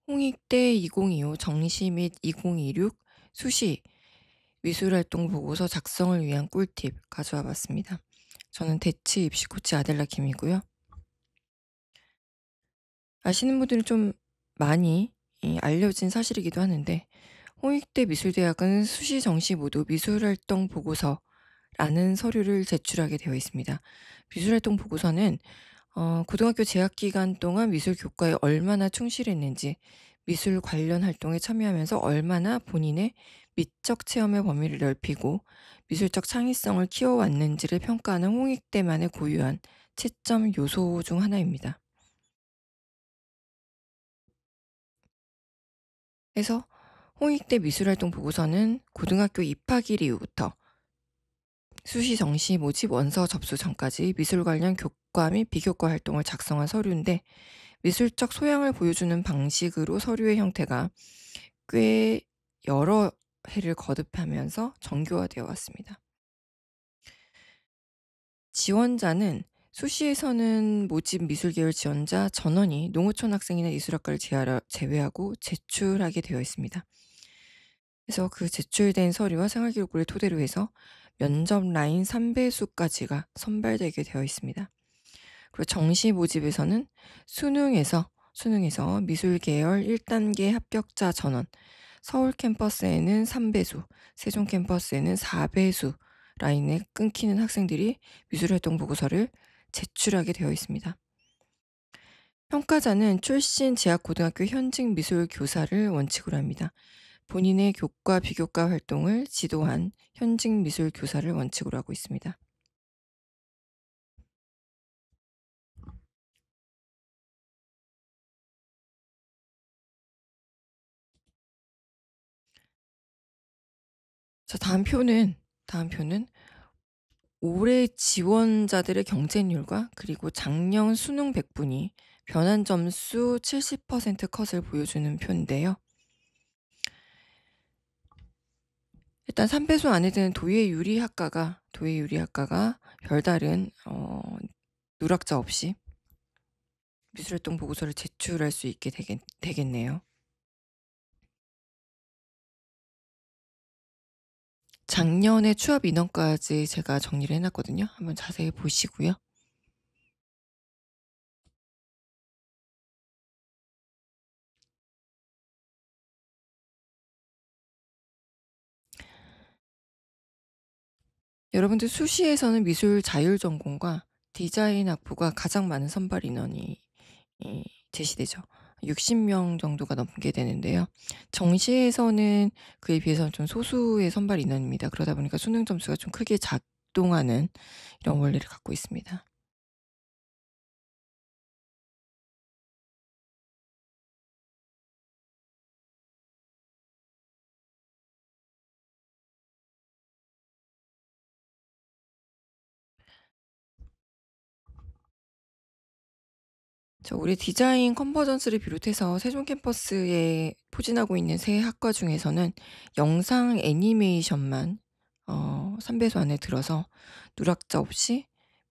홍익대 2025 정시 및 2026 수시 미술활동 보고서 작성을 위한 꿀팁 가져와 봤습니다. 저는 대치 입시 코치 아델라 김이고요. 아시는 분들은 좀 많이 알려진 사실이기도 하는데, 홍익대 미술대학은 수시 정시 모두 미술활동 보고서라는 서류를 제출하게 되어 있습니다. 미술활동 보고서는 고등학교 재학 기간 동안 미술 교과에 얼마나 충실했는지, 미술 관련 활동에 참여하면서 얼마나 본인의 미적 체험의 범위를 넓히고 미술적 창의성을 키워왔는지를 평가하는 홍익대만의 고유한 채점 요소 중 하나입니다. 그래서 홍익대 미술활동 보고서는 고등학교 입학일 이후부터 수시 정시 모집 원서 접수 전까지 미술 관련 교과 및 비교과 활동을 작성한 서류인데, 미술적 소양을 보여주는 방식으로 서류의 형태가 꽤 여러 해를 거듭하면서 정교화되어 왔습니다. 지원자는 수시에서는 모집 미술계열 지원자 전원이 농어촌 학생이나 미술학과를 제외하고 제출하게 되어 있습니다. 그래서 그 제출된 서류와 생활기록부를 토대로 해서 면접 라인 3배수까지가 선발되게 되어 있습니다. 그리고 정시 모집에서는 수능에서 미술 계열 1단계 합격자 전원, 서울 캠퍼스에는 3배수, 세종 캠퍼스에는 4배수 라인에 끊기는 학생들이 미술활동 보고서를 제출하게 되어 있습니다. 평가자는 출신 제약고등학교 현직 미술 교사를 원칙으로 합니다. 본인의 교과 비교과 활동을 지도한 현직 미술 교사를 원칙으로 하고 있습니다. 자, 다음 표는 올해 지원자들의 경쟁률과 그리고 작년 수능 백분위 변환 점수 70% 컷을 보여주는 표인데요. 일단 3배수 안에 드는 도예유리학과가 별다른 누락자 없이 미술활동 보고서를 제출할 수 있게 되겠네요. 작년에 추합 인원까지 제가 정리를 해놨거든요. 한번 자세히 보시고요. 여러분들 수시에서는 미술 자율 전공과 디자인 학부가 가장 많은 선발 인원이 제시되죠. 60명 정도가 넘게 되는데요. 정시에서는 그에 비해서 좀 소수의 선발 인원입니다. 그러다 보니까 수능 점수가 좀 크게 작동하는 이런 원리를 갖고 있습니다. 우리 디자인 컨버전스를 비롯해서 세종 캠퍼스에 포진하고 있는 세 학과 중에서는 영상 애니메이션만 3배수 안에 들어서 누락자 없이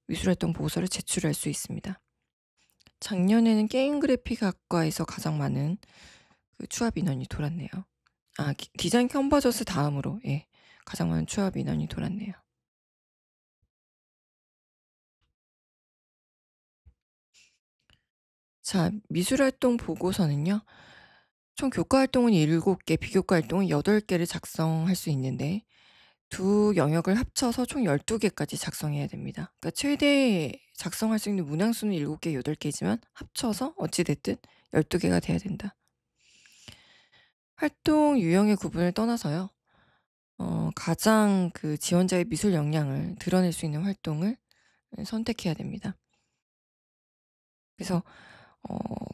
미술활동 보고서를 제출할 수 있습니다. 작년에는 게임 그래픽 학과에서 가장 많은 그 추합 인원이 돌았네요. 디자인 컨버전스 다음으로 가장 많은 추합 인원이 돌았네요. 자, 미술활동 보고서는요. 총 교과 활동은 7개, 비교과 활동은 8개를 작성할 수 있는데, 두 영역을 합쳐서 총 12개까지 작성해야 됩니다. 그러니까 최대 작성할 수 있는 문항수는 7개, 8개지만 합쳐서 어찌 됐든 12개가 돼야 된다. 활동 유형의 구분을 떠나서요. 가장 그 지원자의 미술 역량을 드러낼 수 있는 활동을 선택해야 됩니다. 그래서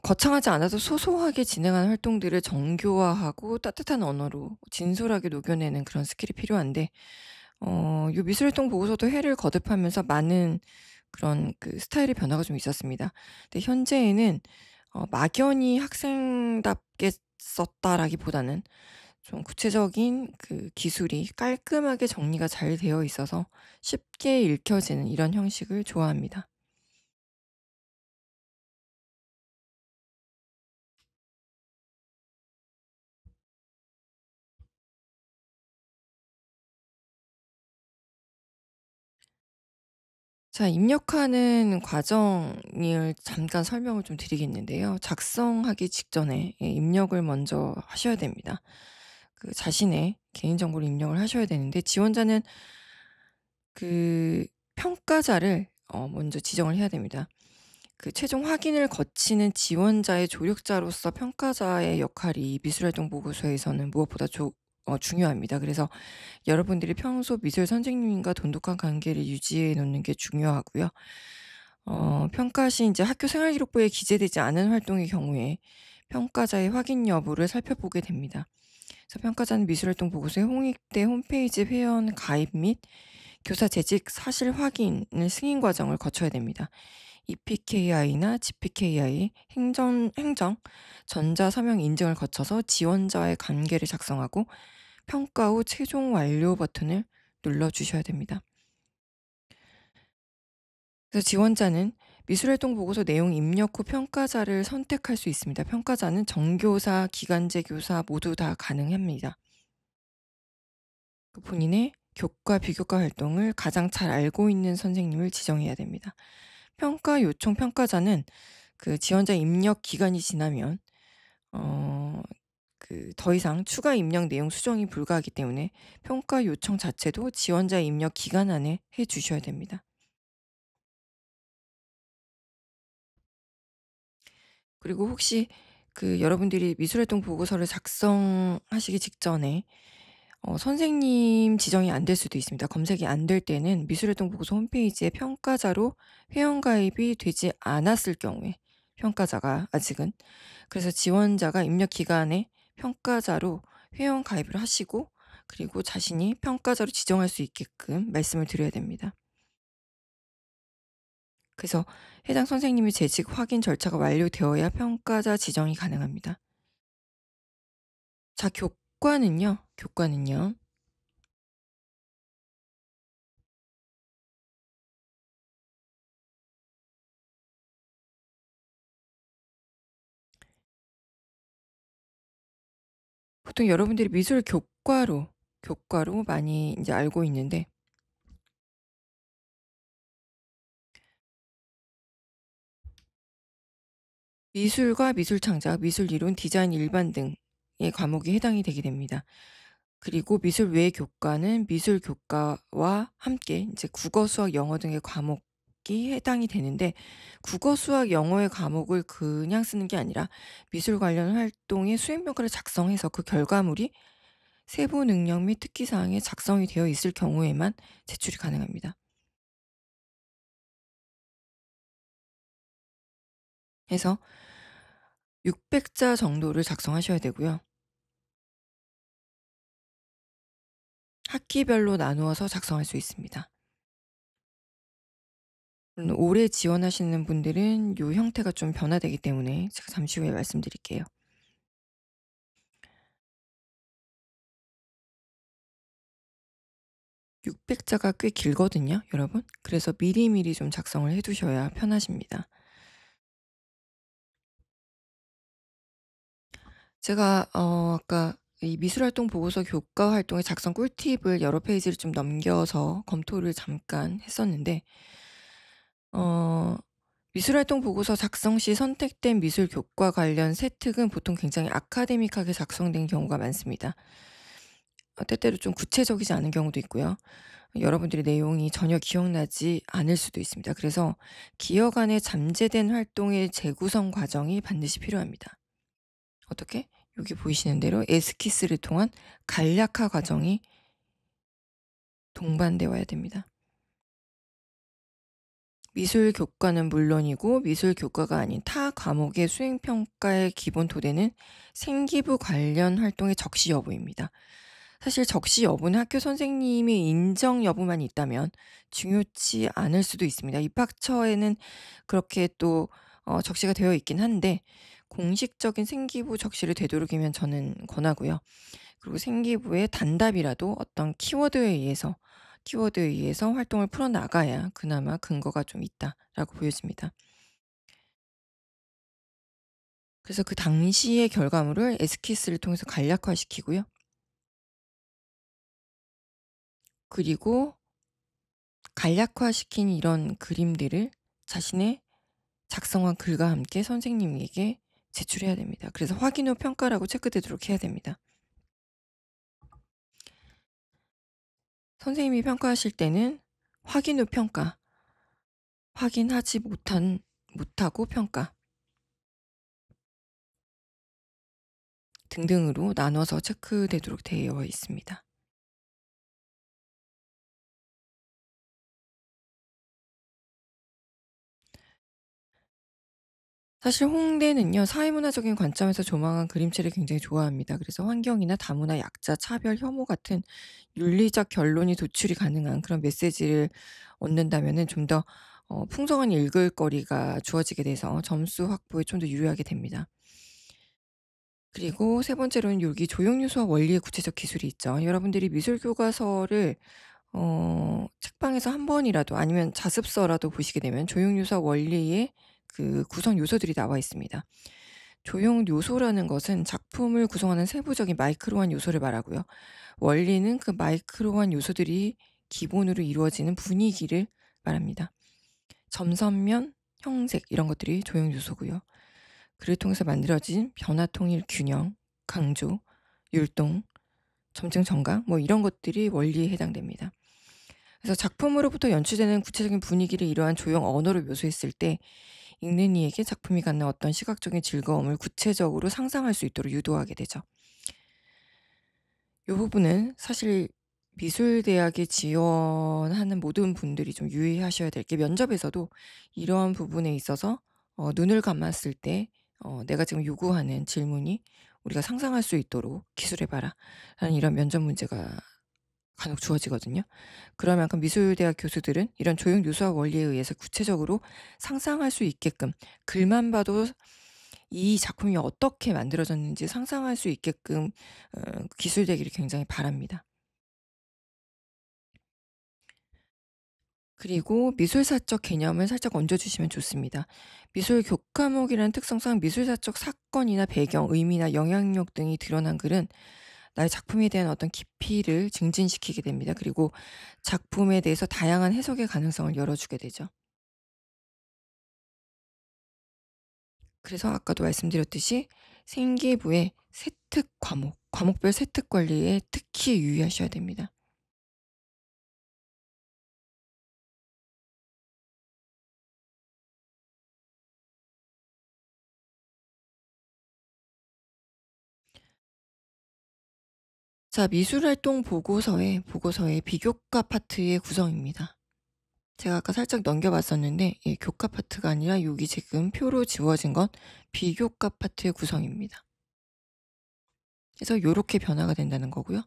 거창하지 않아도 소소하게 진행하는 활동들을 정교화하고 따뜻한 언어로 진솔하게 녹여내는 그런 스킬이 필요한데, 요 미술활동 보고서도 해를 거듭하면서 많은 그런 그 스타일의 변화가 좀 있었습니다. 근데 현재에는 막연히 학생답게 썼다라기보다는 좀 구체적인 그 기술이 깔끔하게 정리가 잘 되어 있어서 쉽게 읽혀지는 이런 형식을 좋아합니다. 자, 입력하는 과정을 잠깐 설명을 좀 드리겠는데요. 작성하기 직전에 입력을 먼저 하셔야 됩니다. 그 자신의 개인정보를 입력을 하셔야 되는데, 지원자는 그 평가자를 먼저 지정을 해야 됩니다. 그 최종 확인을 거치는 지원자의 조력자로서 평가자의 역할이 미술활동 보고서에서는 무엇보다 중요합니다. 그래서 여러분들이 평소 미술 선생님과 돈독한 관계를 유지해 놓는 게 중요하고요. 평가 시 인제 학교 생활기록부에 기재되지 않은 활동의 경우에 평가자의 확인 여부를 살펴보게 됩니다. 그래서 평가자는 미술활동 보고서의 홍익대 홈페이지 회원 가입 및 교사 재직 사실 확인을 승인 과정을 거쳐야 됩니다. EPKI나 GPKI 행정 전자 서명 인증을 거쳐서 지원자의 관계를 작성하고 평가 후 최종 완료 버튼을 눌러 주셔야 됩니다. 그래서 지원자는 미술활동 보고서 내용 입력 후 평가자를 선택할 수 있습니다. 평가자는 정교사, 기간제 교사 모두 다 가능합니다. 그 본인의 교과, 비교과 활동을 가장 잘 알고 있는 선생님을 지정해야 됩니다. 평가 요청 평가자는 그 지원자 입력 기간이 지나면 더 이상 추가 입력 내용 수정이 불가하기 때문에 평가 요청 자체도 지원자 입력 기간 안에 해 주셔야 됩니다. 그리고 혹시 여러분들이 미술활동 보고서를 작성하시기 직전에 선생님 지정이 안 될 수도 있습니다. 검색이 안 될 때는 미술활동 보고서 홈페이지에 평가자로 회원가입이 되지 않았을 경우에, 평가자가 아직은, 그래서 지원자가 입력 기간에 평가자로 회원가입을 하시고 그리고 자신이 평가자로 지정할 수 있게끔 말씀을 드려야 됩니다. 그래서 해당 선생님의 재직 확인 절차가 완료되어야 평가자 지정이 가능합니다. 자, 교과는요. 보통 여러분들이 미술 교과로 많이 인제 알고 있는데, 미술과 미술 창작, 미술 이론, 디자인 일반 등의 과목이 해당이 되게 됩니다. 그리고 미술 외 교과는 미술 교과와 함께 인제 국어, 수학, 영어 등의 과목이 해당이 되는데, 국어, 수학, 영어의 과목을 그냥 쓰는 게 아니라 미술 관련 활동의 수행평가를 작성해서 그 결과물이 세부 능력 및 특기 사항에 작성이 되어 있을 경우에만 제출이 가능합니다. 해서 600자 정도를 작성하셔야 되고요. 학기별로 나누어서 작성할 수 있습니다. 물론 오래 지원하시는 분들은 요 형태가 좀 변화되기 때문에 제가 잠시 후에 말씀드릴게요. 600자가 꽤 길거든요, 여러분. 그래서 미리미리 좀 작성을 해 두셔야 편하십니다. 제가 아까 이 미술활동 보고서 교과 활동의 작성 꿀팁을 여러 페이지를 좀 넘겨서 검토를 잠깐 했었는데, 어 미술활동 보고서 작성 시 선택된 미술 교과 관련 세특은 보통 굉장히 아카데믹하게 작성된 경우가 많습니다. 때때로 좀 구체적이지 않은 경우도 있고요. 여러분들의 내용이 전혀 기억나지 않을 수도 있습니다. 그래서 기억 안에 잠재된 활동의 재구성 과정이 반드시 필요합니다. 어떻게? 여기 보이시는 대로 에스키스를 통한 간략화 과정이 동반되어야 됩니다. 미술 교과는 물론이고 미술 교과가 아닌 타 과목의 수행 평가의 기본 토대는 생기부 관련 활동의 적시 여부입니다. 사실 적시 여부는 학교 선생님의 인정 여부만 있다면 중요치 않을 수도 있습니다. 입학처에는 그렇게 또 적시가 되어 있긴 한데, 공식적인 생기부 적시를 되도록이면 저는 권하고요. 그리고 생기부의 단답이라도 어떤 키워드에 의해서 활동을 풀어나가야 그나마 근거가 좀 있다라고 보여집니다. 그래서 그 당시의 결과물을 에스키스를 통해서 간략화시키고요. 그리고 간략화시킨 이런 그림들을 자신의 작성한 글과 함께 선생님에게 제출해야 됩니다. 그래서 확인 후 평가라고 체크되도록 해야 됩니다. 선생님이 평가하실 때는 확인 후 평가, 확인하지 못하고 평가 등등으로 나눠서 체크되도록 되어 있습니다. 사실 홍대는요, 사회문화적인 관점에서 조망한 그림체를 굉장히 좋아합니다. 그래서 환경이나 다문화, 약자, 차별, 혐오 같은 윤리적 결론이 도출이 가능한 그런 메시지를 얻는다면은 좀 더 풍성한 읽을거리가 주어지게 돼서 점수 확보에 좀 더 유리하게 됩니다. 그리고 세 번째로는 여기 조형 요소와 원리의 구체적 기술이 있죠. 여러분들이 미술 교과서를 책방에서 한 번이라도 아니면 자습서라도 보시게 되면 조형 요소와 원리의 그 구성 요소들이 나와 있습니다. 조형 요소라는 것은 작품을 구성하는 세부적인 마이크로한 요소를 말하고요. 원리는 그 마이크로한 요소들이 기본으로 이루어지는 분위기를 말합니다. 점선면, 형색 이런 것들이 조형 요소고요. 그를 통해서 만들어진 변화 통일 균형, 강조, 율동, 점증 정강 뭐 이런 것들이 원리에 해당됩니다. 그래서 작품으로부터 연출되는 구체적인 분위기를 이러한 조형 언어로 묘사했을 때 읽는 이에게 작품이 갖는 어떤 시각적인 즐거움을 구체적으로 상상할 수 있도록 유도하게 되죠. 이 부분은 사실 미술대학에 지원하는 모든 분들이 좀 유의하셔야 될 게 면접에서도 이러한 부분에 있어서 눈을 감았을 때 내가 지금 요구하는 질문이 우리가 상상할 수 있도록 기술해 봐라 라는 이런 면접 문제가 간혹 주어지거든요. 그러면 그 미술대학 교수들은 이런 조형 요소와 원리에 의해서 구체적으로 상상할 수 있게끔 글만 봐도 이 작품이 어떻게 만들어졌는지 상상할 수 있게끔 기술되기를 굉장히 바랍니다. 그리고 미술사적 개념을 살짝 얹어 주시면 좋습니다. 미술 교과목이라는 특성상 미술사적 사건이나 배경, 의미나 영향력 등이 드러난 글은 나의 작품에 대한 어떤 깊이를 증진시키게 됩니다. 그리고 작품에 대해서 다양한 해석의 가능성을 열어주게 되죠. 그래서 아까도 말씀드렸듯이 생기부의 세특 과목, 과목별 세특 관리에 특히 유의하셔야 됩니다. 자, 미술활동 보고서의 비교과 파트의 구성입니다. 제가 아까 살짝 넘겨봤었는데 교과 파트가 아니라 여기 지금 표로 지워진 건 비교과 파트의 구성입니다. 그래서 요렇게 변화가 된다는 거고요.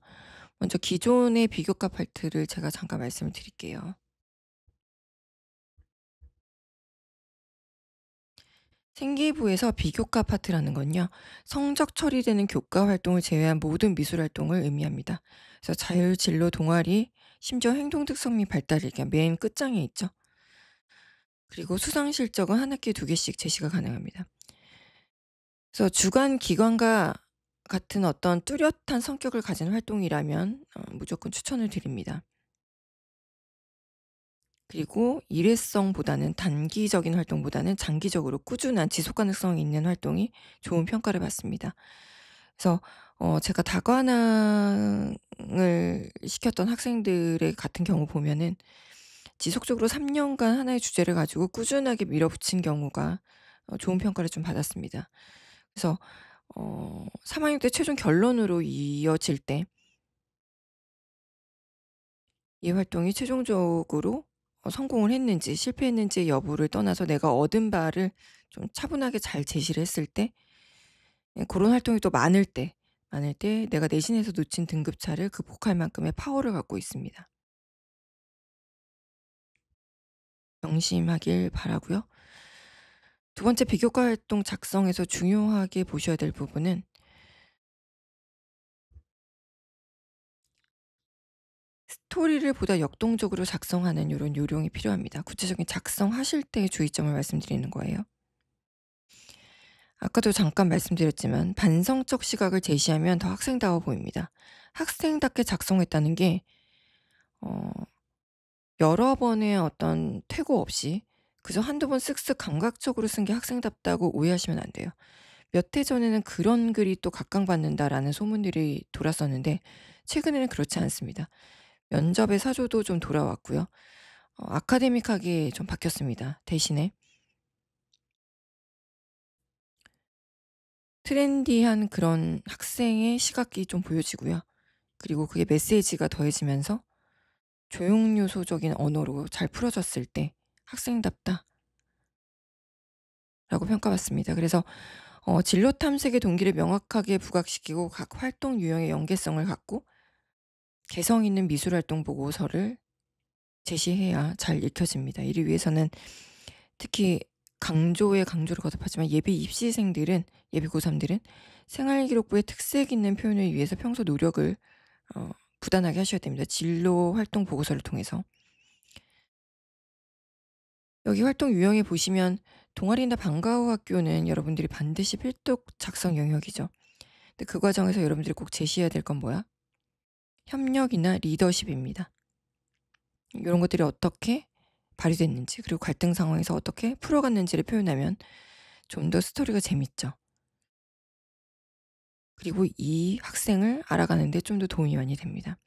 먼저 기존의 비교과 파트를 제가 잠깐 말씀을 드릴게요. 생기부에서 비교과 파트라는 건요. 성적 처리되는 교과 활동을 제외한 모든 미술 활동을 의미합니다. 그래서 자율 진로 동아리, 심지어 행동 특성 및 발달을 얘기한 맨 끝장에 있죠. 그리고 수상 실적은 한 학기에 2개씩 제시가 가능합니다. 그래서 주간 기관과 같은 어떤 뚜렷한 성격을 가진 활동이라면 무조건 추천을 드립니다. 그리고 일회성보다는 단기적인 활동보다는 장기적으로 꾸준한 지속 가능성이 있는 활동이 좋은 평가를 받습니다. 그래서 제가 다관왕을 시켰던 학생들의 같은 경우 보면은 지속적으로 3 년간 하나의 주제를 가지고 꾸준하게 밀어붙인 경우가 좋은 평가를 좀 받았습니다. 그래서 3 학년 때 최종 결론으로 이어질 때 이 활동이 최종적으로 성공을 했는지 실패했는지의 여부를 떠나서 내가 얻은 바를 좀 차분하게 잘 제시를 했을 때 고런 활동이 또 많을 때 내가 내신에서 놓친 등급차를 극복할 만큼의 파워를 갖고 있습니다. 명심하길 바라고요. 두 번째 비교과 활동 작성에서 중요하게 보셔야 될 부분은 스토리를 보다 역동적으로 작성하는 요런 요령이 필요합니다. 구체적인 작성하실 때의 주의점을 말씀드리는 거예요. 아까도 잠깐 말씀드렸지만 반성적 시각을 제시하면 더 학생다워 보입니다. 학생답게 작성했다는 게 어 여러 번의 어떤 퇴고 없이 그저 한두 번 쓱쓱 감각적으로 쓴 게 학생답다고 오해하시면 안 돼요. 몇 해 전에는 "그런 글이 또 각광받는다."라는 소문들이 돌았었는데 최근에는 그렇지 않습니다. 면접의 사조도 좀 돌아왔고요. 아카데믹하게 좀 바뀌었습니다. 대신에 트렌디한 그런 학생의 시각이 좀 보여지고요. 그리고 그게 메시지가 더해지면서 조용 요소적인 언어로 잘 풀어졌을 때 '학생답다.'라고 평가받습니다. 그래서 진로 탐색의 동기를 명확하게 부각시키고 각 활동 유형의 연계성을 갖고 개성 있는 미술 활동 보고서를 제시해야 잘 읽혀집니다. 이를 위해서는 특히 강조에 강조를 거듭하지만 예비 입시생들은 예비 고3들은 생활기록부의 특색 있는 표현을 위해서 평소 노력을 어 부단하게 하셔야 됩니다. 진로 활동 보고서를 통해서. 여기 활동 유형에 보시면 동아리나 방과 후 학교는 여러분들이 반드시 필독 작성 영역이죠. 근데 그 과정에서 여러분들이 꼭 제시해야 될 건 뭐야? 협력이나 리더십입니다. 이런 것들이 어떻게 발휘됐는지 그리고 갈등 상황에서 어떻게 풀어갔는지를 표현하면 좀 더 스토리가 재밌죠. 그리고 이 학생을 알아가는 데 좀 더 도움이 많이 됩니다.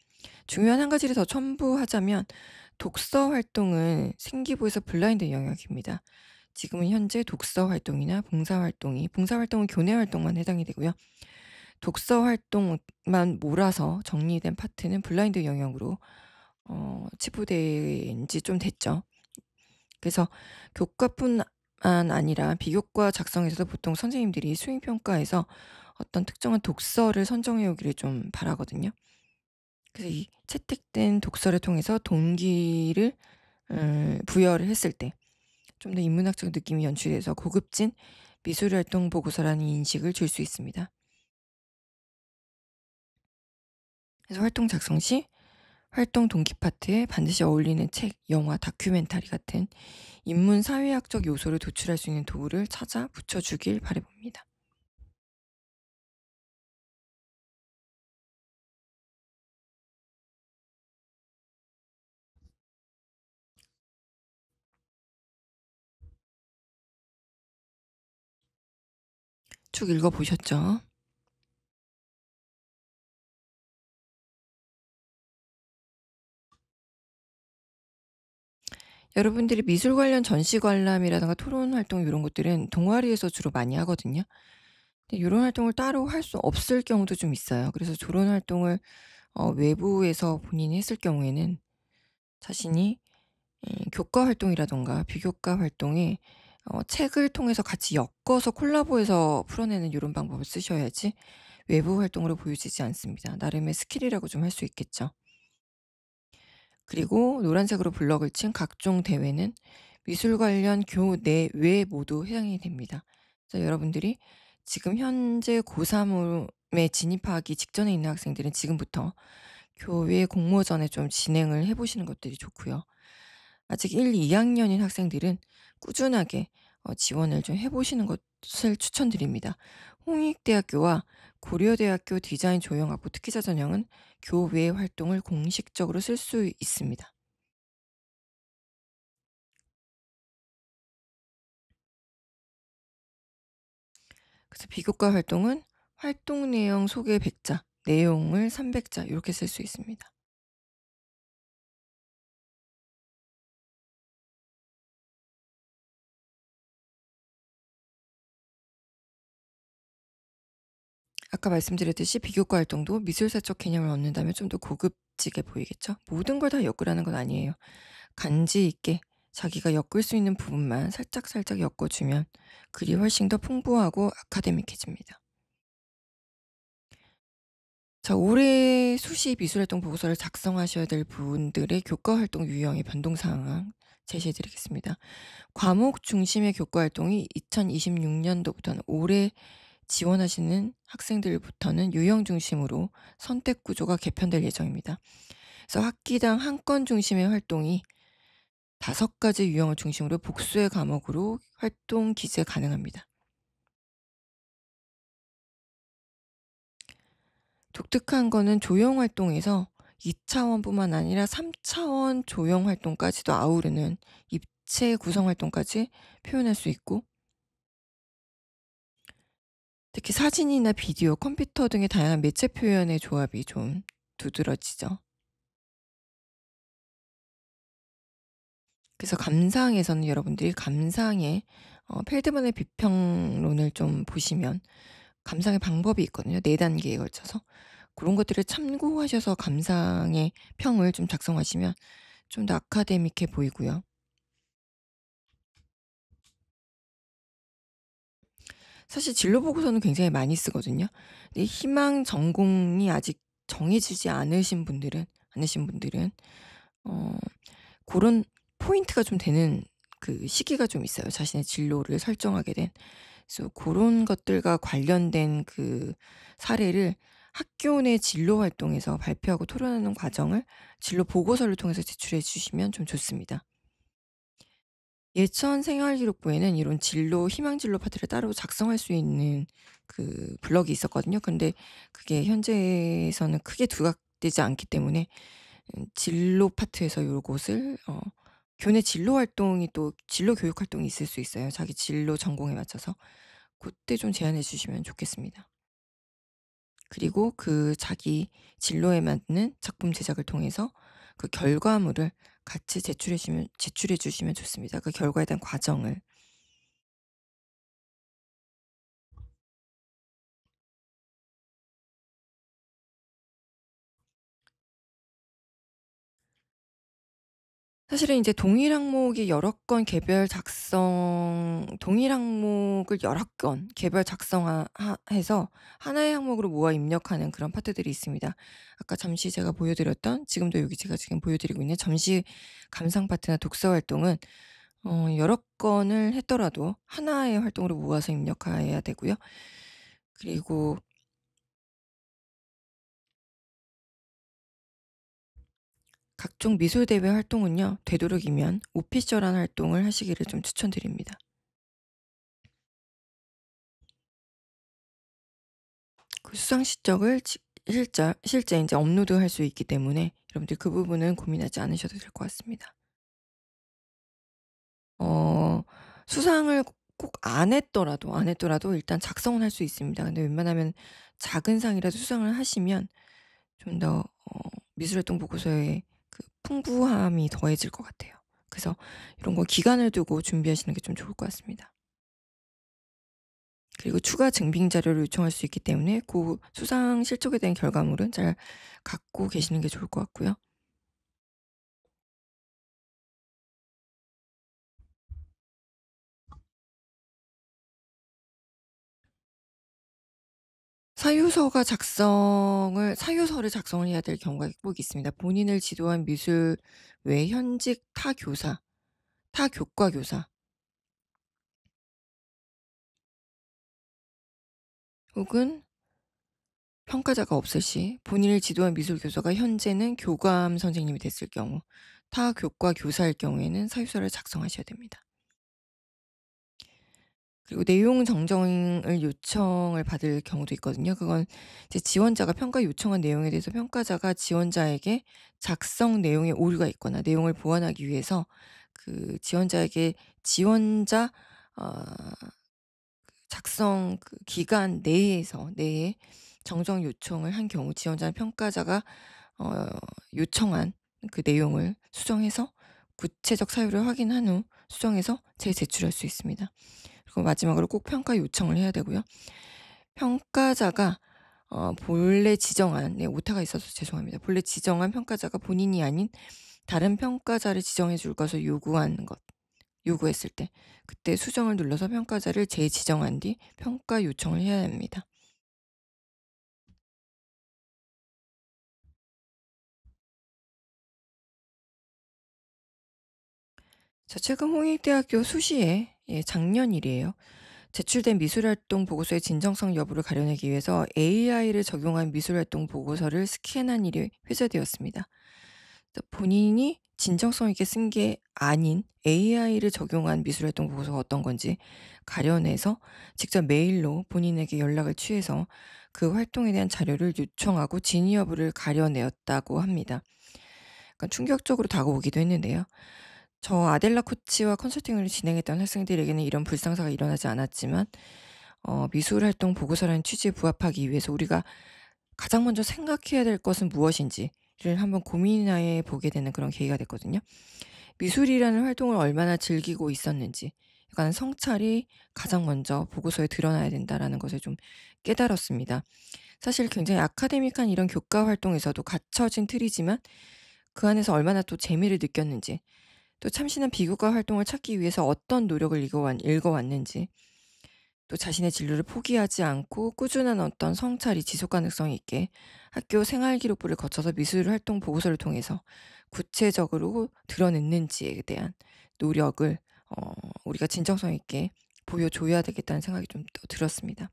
중요한 한 가지를 더 첨부하자면 독서 활동은 생기부에서 블라인드 영역입니다. 지금은 현재 독서 활동이나 봉사 활동은 교내 활동만 해당이 되고요. 독서 활동만 몰아서 정리된 파트는 블라인드 영역으로 치부된 지 좀 됐죠. 그래서 교과뿐만 아니라 비교과 작성에서도 보통 선생님들이 수행 평가에서 어떤 특정한 독서를 선정해 오기를 좀 바라거든요. 그래서 이 채택된 독서를 통해서 동기를 부여를 했을 때 좀 더 인문학적 느낌이 연출돼서 고급진 미술 활동 보고서라는 인식을 줄 수 있습니다. 그래서 활동 작성 시 활동 동기 파트에 반드시 어울리는 책, 영화, 다큐멘터리 같은 인문 사회학적 요소를 도출할 수 있는 도구를 찾아 붙여 주길 바라 봅니다. 쭉 읽어 보셨죠? 여러분들이 미술 관련 전시 관람이라든가 토론 활동 이런 것들은 동아리에서 주로 많이 하거든요. 근데 요런 활동을 따로 할 수 없을 경우도 좀 있어요. 그래서 조런 활동을 외부에서 본인이 했을 경우에는 자신이 교과 활동이라든가 비교과 활동에 책을 통해서 같이 엮어서 콜라보해서 풀어내는 요런 방법을 쓰셔야지 외부 활동으로 보여지지 않습니다. 나름의 스킬이라고 좀 할 수 있겠죠. 그리고 노란색으로 블럭을 친 각종 대회는 미술 관련 교내 외 모두 해당이 됩니다. 그래서 여러분들이 지금 현재 고3에 진입하기 직전에 있는 학생들은 지금부터 교외 공모전에 좀 진행을 해 보시는 것들이 좋고요. 아직 1-2 학년인 학생들은 꾸준하게 지원을 좀 해 보시는 것을 추천드립니다. 홍익대학교와 고려대학교 디자인 조형학부 특기자 전형은 교외 활동을 공식적으로 쓸 수 있습니다. 그래서 비교과 활동은 활동 내용 소개 100 자, 내용을 300 자 요렇게 쓸 수 있습니다. 아까 말씀드렸듯이 비교과 활동도 미술사적 개념을 얻는다면 좀 더 고급지게 보이겠죠? 모든 걸 다 엮으라는 건 아니에요. 간지 있게 자기가 엮을 수 있는 부분만 살짝살짝 엮어주면 글이 훨씬 더 풍부하고 아카데믹해집니다. 자, 올해 수시 미술활동 보고서를 작성하셔야 될 분들의 교과 활동 유형의 변동 사항 제시해 드리겠습니다. 과목 중심의 교과 활동이 2026년도부터는 올해 지원하시는 학생들부터는 유형 중심으로 선택 구조가 개편될 예정입니다. 그래서 학기당 한 건 중심의 활동이 5가지 유형을 중심으로 복수의 과목으로 활동 기재 가능합니다. 독특한 거는 조형 활동에서 2 차원뿐만 아니라 3 차원 조형 활동까지도 아우르는 입체 구성 활동까지 표현할 수 있고, 특히 사진이나 비디오, 컴퓨터 등의 다양한 매체 표현의 조합이 좀 두드러지죠. 그래서 감상에서는 여러분들이 감상의 펠드만의 비평론을 좀 보시면 감상의 방법이 있거든요, 4 단계에 걸쳐서. 그런 것들을 참고하셔서 감상의 평을 좀 작성하시면 좀 더 아카데믹해 보이고요. 사실 진로 보고서는 굉장히 많이 쓰거든요. 근데 희망 전공이 아직 정해지지 않으신 분들은 어 고런 포인트가 좀 되는 그 시기가 좀 있어요, 자신의 진로를 설정하게 된. 그래서 고런 것들과 관련된 그 사례를 학교 내 진로 활동에서 발표하고 토론하는 과정을 진로 보고서를 통해서 제출해 주시면 좀 좋습니다. 예천 생활기록부에는 이런 진로 희망 진로 파트를 따로 작성할 수 있는 그 블럭이 있었거든요. 근데 그게 현재에서는 크게 두각되지 않기 때문에 진로 파트에서 요것을 교내 진로 활동이 또 진로 교육 활동이 있을 수 있어요, 자기 진로 전공에 맞춰서. 고때 좀 제안해 주시면 좋겠습니다. 그리고 그 자기 진로에 맞는 작품 제작을 통해서 그 결과물을 같이 제출해 주시면 좋습니다, 그 결과에 대한 과정을. 사실은 인제 동일 항목을 여러 건 개별 작성하 하 해서 하나의 항목으로 모아 입력하는 그런 파트들이 있습니다. 아까 잠시 제가 보여 드렸던, 지금도 여기 제가 지금 보여 드리고 있는 점시 감상 파트나 독서 활동은 여러 건을 했더라도 하나의 활동으로 모아서 입력해야 되고요. 그리고 각종 미술 대회 활동은요, 되도록이면 오피셜한 활동을 하시기를 좀 추천드립니다. 그 수상 실적을 실제 인제 업로드할 수 있기 때문에 여러분들 그 부분은 고민하지 않으셔도 될 것 같습니다. 어 수상을 꼭 안 했더라도 일단 작성은 할 수 있습니다. 근데 웬만하면 작은 상이라도 수상을 하시면 좀 더 미술활동 보고서에 그 풍부함이 더해질 것 같아요. 그래서 이런 거 기간을 두고 준비하시는 게 좀 좋을 것 같습니다. 그리고 추가 증빙 자료를 요청할 수 있기 때문에 고 수상 실적에 대한 결과물은 잘 갖고 계시는 게 좋을 것 같고요. 사유서를 작성을 해야 될 경우가 꼭 있습니다. 본인을 지도한 미술 외 현직 타 교과 교사 혹은 평가자가 없을 시, 본인을 지도한 미술 교사가 현재는 교감 선생님이 됐을 경우, 타 교과 교사일 경우에는 사유서를 작성하셔야 됩니다. 그리고 내용 정정을 요청을 받을 경우도 있거든요. 그건 이제 지원자가 평가 요청한 내용에 대해서 평가자가 지원자에게 작성 내용에 오류가 있거나 내용을 보완하기 위해서 그 지원자에게 지원자 어 작성 그 기간 내에 정정 요청을 한 경우, 지원자는 평가자가 어 요청한 그 내용을 수정해서 구체적 사유를 확인한 후 수정해서 재제출할 수 있습니다. 그리고 마지막으로 꼭 평가 요청을 해야 되고요. 평가자가 본래 지정한, 네, 오타가 있어서 죄송합니다. 본래 지정한 평가자가 본인이 아닌 다른 평가자를 지정해 줄 것을 요구했을 때 그때 수정을 눌러서 평가자를 재지정한 뒤 평가 요청을 해야 합니다. 자, 최근 홍익대학교 수시에, 작년 일이에요, 제출된 미술활동 보고서의 진정성 여부를 가려내기 위해서 AI를 적용한 미술활동 보고서를 스캔한 일이 회자되었습니다. 그래서 본인이 진정성 있게 쓴 게 아닌 AI를 적용한 미술활동 보고서가 어떤 건지 가려내서 직접 메일로 본인에게 연락을 취해서 그 활동에 대한 자료를 요청하고 진위 여부를 가려내었다고 합니다. 약간 충격적으로 다가오기도 했는데요. 저 아델라 코치와 컨설팅을 진행했던 학생들에게는 이런 불상사가 일어나지 않았지만 미술 활동 보고서라는 취지에 부합하기 위해서 우리가 가장 먼저 생각해야 될 것은 무엇인지를 한번 고민해 보게 되는 그런 계기가 됐거든요. 미술이라는 활동을 얼마나 즐기고 있었는지 약간 성찰이 가장 먼저 보고서에 드러나야 된다라는 것을 좀 깨달았습니다. 사실 굉장히 아카데믹한 이런 교과 활동에서도 갖춰진 틀이지만 그 안에서 얼마나 또 재미를 느꼈는지, 또 참신한 비교과 활동을 찾기 위해서 어떤 노력을 읽어왔는지, 또 자신의 진로를 포기하지 않고 꾸준한 어떤 성찰이 지속 가능성 있게 학교 생활기록부를 거쳐서 미술활동 보고서를 통해서 구체적으로 드러냈는지에 대한 노력을 우리가 진정성 있게 보여줘야 되겠다는 생각이 좀 더 들었습니다.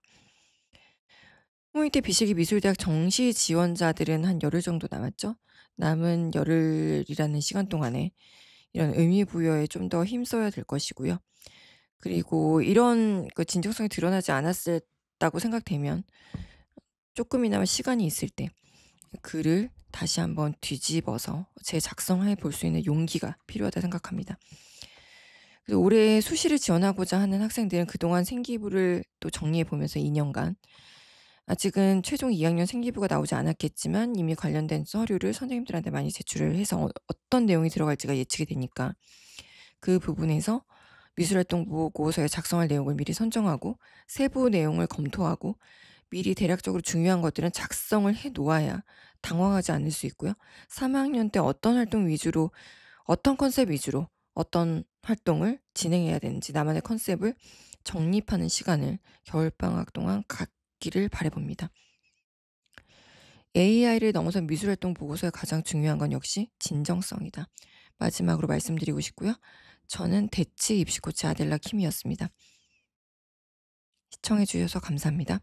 홍익대 비실기 미술대학 정시 지원자들은 한 열흘 정도 남았죠. 남은 열흘이라는 시간 동안에 이런 의미 부여에 좀 더 힘써야 될 것이고요. 그리고 이런 그 진정성이 드러나지 않았다고 생각되면 쪼끔이나마 시간이 있을 때 글을 다시 한번 뒤집어서 재작성해 볼 수 있는 용기가 필요하다 생각합니다. 그래서 올해 수시를 지원하고자 하는 학생들은 그동안 생기부를 또 정리해 보면서 2 년간 아직은 최종 2 학년 생기부가 나오지 않았겠지만 이미 관련된 서류를 선생님들한테 많이 제출을 해서 어떤 내용이 들어갈지가 예측이 되니까 그 부분에서 미술활동 보고서에 작성할 내용을 미리 선정하고 세부 내용을 검토하고 미리 대략적으로 중요한 것들은 작성을 해 놓아야 당황하지 않을 수 있고요. 3 학년 때 어떤 활동 위주로, 어떤 컨셉 위주로 어떤 활동을 진행해야 되는지 나만의 컨셉을 정립하는 시간을 겨울방학 동안 갖기를 바라 봅니다. AI를 넘어선 미술활동 보고서의 가장 중요한 건 역시 진정성이다. 마지막으로 말씀드리고 싶고요. 저는 대치 입시 코치 아델라 킴이었습니다. 시청해 주셔서 감사합니다.